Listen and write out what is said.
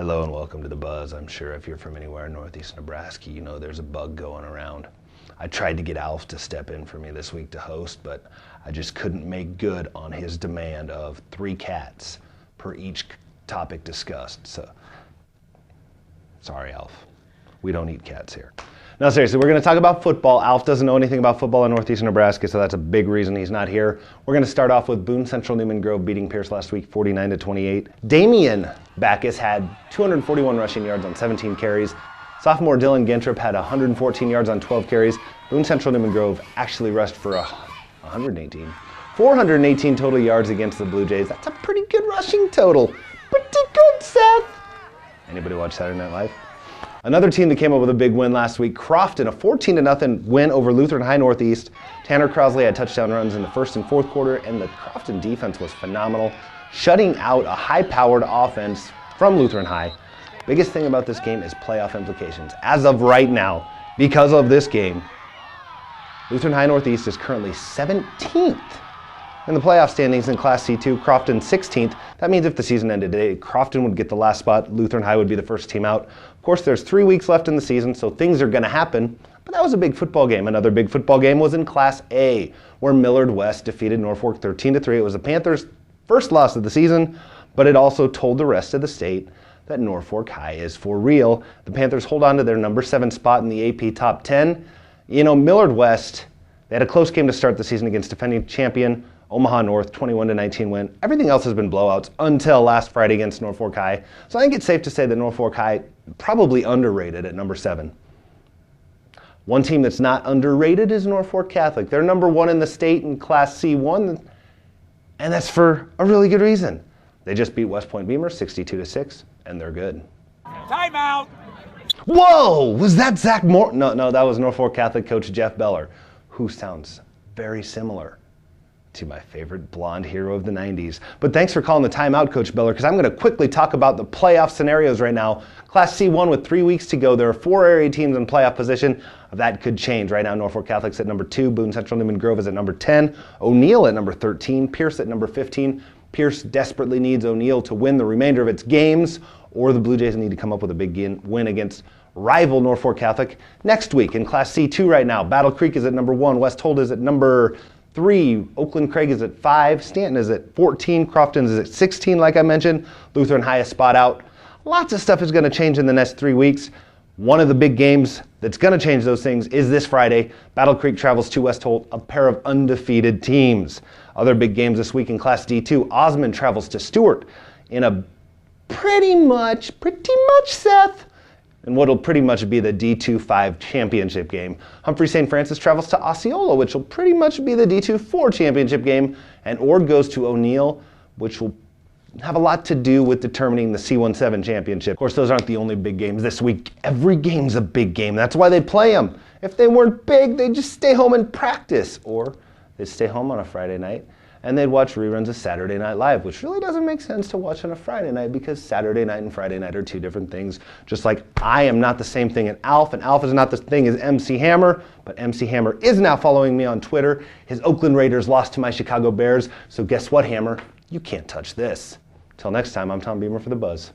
Hello and welcome to The Buzz. I'm sure if you're from anywhere in northeast Nebraska, you know there's a bug going around. I tried to get Alf to step in for me this week to host, but I just couldn't make good on his demand of 3 cats per each topic discussed. So, sorry, Alf. We don't eat cats here. No, seriously, we're going to talk about football. Alf doesn't know anything about football in northeast Nebraska, so that's a big reason he's not here. We're going to start off with Boone Central Newman Grove beating Pierce last week 49-28. Damian Backus had 241 rushing yards on 17 carries. Sophomore Dylan Gentrup had 114 yards on 12 carries. Boone Central Newman Grove actually rushed for 418 total yards against the Blue Jays. That's a pretty good rushing total. Pretty good, Seth. Anybody watch Saturday Night Live? Another team that came up with a big win last week, Crofton, a 14-0 win over Lutheran High Northeast. Tanner Crosley had touchdown runs in the first and fourth quarter, and the Crofton defense was phenomenal, shutting out a high-powered offense from Lutheran High. Biggest thing about this game is playoff implications. As of right now, because of this game, Lutheran High Northeast is currently 17th in the playoff standings in Class C2, Crofton 16th. That means if the season ended today, Crofton would get the last spot, Lutheran High would be the first team out. Of course, there's 3 weeks left in the season, so things are going to happen, but that was a big football game. Another big football game was in Class A, where Millard West defeated Norfolk 13-3. It was the Panthers' first loss of the season, but it also told the rest of the state that Norfolk High is for real. The Panthers hold on to their number 7 spot in the AP Top 10. You know, Millard West, they had a close game to start the season against defending champion Omaha North, 21-19 win. Everything else has been blowouts until last Friday against Norfolk High. So I think it's safe to say that Norfolk High probably underrated at number 7. One team that's not underrated is Norfolk Catholic. They're number 1 in the state in Class C1, and that's for a really good reason. They just beat West Point Beamer 62-6, and they're good. Timeout! Whoa! Was that Zach Moore? No, that was Norfolk Catholic coach Jeff Beller, who sounds very similar to my favorite blonde hero of the 90s. But thanks for calling the timeout, Coach Beller, because I'm going to quickly talk about the playoff scenarios right now. Class C1 with 3 weeks to go. There are 4 area teams in playoff position. That could change. Right now, Norfolk Catholic's at number 2. Boone Central Newman Grove is at number 10. O'Neill at number 13. Pierce at number 15. Pierce desperately needs O'Neill to win the remainder of its games, or the Blue Jays need to come up with a big win against rival Norfolk Catholic next week. In Class C2 right now, Battle Creek is at number 1. West Holt is at number 3, Oakland Craig is at 5, Stanton is at 14, Crofton is at 16, like I mentioned. Lutheran High is spot out. Lots of stuff is going to change in the next 3 weeks. One of the big games that's going to change those things is this Friday. Battle Creek travels to West Holt, a pair of undefeated teams. Other big games this week in Class D2, Osmond travels to Stewart in a pretty much, Seth, and what'll pretty much be the D2-5 championship game. Humphrey St. Francis travels to Osceola, which will pretty much be the D2-4 championship game. And Ord goes to O'Neill, which will have a lot to do with determining the C1-7 championship. Of course, those aren't the only big games this week. Every game's a big game. That's why they play them. If they weren't big, they'd just stay home and practice. Or they'd stay home on a Friday night and they'd watch reruns of Saturday Night Live, which really doesn't make sense to watch on a Friday night because Saturday night and Friday night are 2 different things. Just like I am not the same thing as Alf, and Alf is not the thing as MC Hammer, but MC Hammer is now following me on Twitter. His Oakland Raiders lost to my Chicago Bears, so guess what, Hammer? You can't touch this. Till next time, I'm Tom Behmer for The Buzz.